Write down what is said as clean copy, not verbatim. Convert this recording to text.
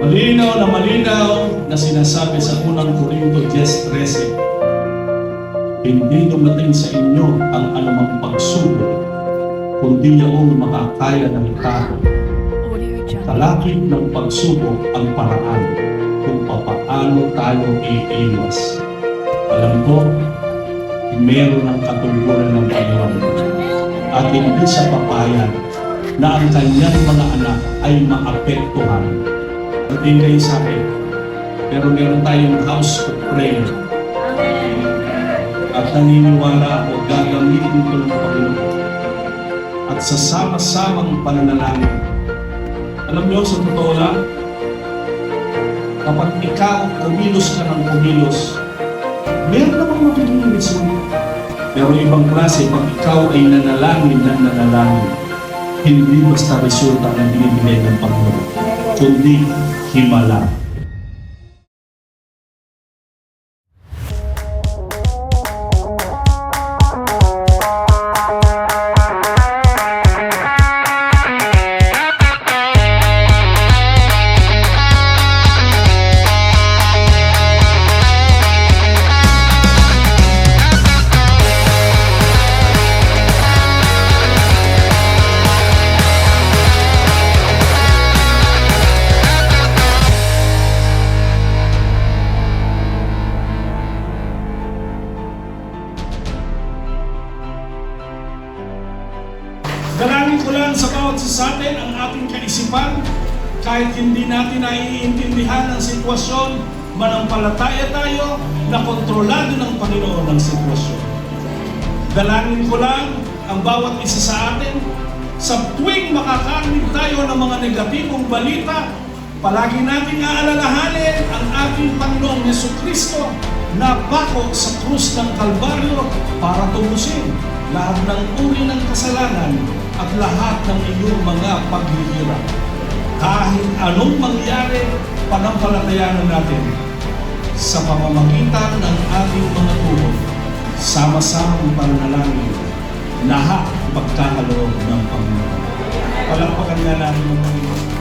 Malinaw na sinasabi sa unang Korinto 10:13, hindi dumating sa inyo ang anumang pagsubok, kundi yaong makakaya ng tao. Kalakip ng pagsubok ang paraan kung papaano tayo iiwas. Alam ko, meron ng katungkulan ng Panginoon at hindi sa papayag na ang kanyang mga anak ay maapektuhan. Hindi kayo sa akin, pero meron tayong house of prayer. At naniniwala ako, gagamitin ko ng Panginoon. At sa sama-samang pananalangin, alam niyo, sa totoo lang, kapag ikaw kumilos ka ng kumilos, meron namang magiging result. Pero ibang klase, pag ikaw ay nanalangin ng nanalangin, hindi basta resulta ng binibigay ng Panginoon, kundi himala. Dalangin ko lang sa bawat isa sa atin ang ating kaisipan, kahit hindi natin naiintindihan ang sitwasyon, manampalataya tayo na kontrolado ng Panginoon ang sitwasyon. Dalangin ko lang ang bawat isa sa atin, sa tuwing makakarinig tayo ng mga negatibong balita, palagi nating aalalahanin ang ating Panginoong Jesucristo na pako sa krus ng Kalbaryo para tubusin lahat ng uri ng kasalanan at lahat ng iyong mga paghihirap. Kahit anong mangyari, panampalatayanan natin sa pamamagitan ng ating mga tuhod, sama-samang pananalangin, lahat pagkakaloob ng Panginoon. Palakpakan nga natin ng Panginoon.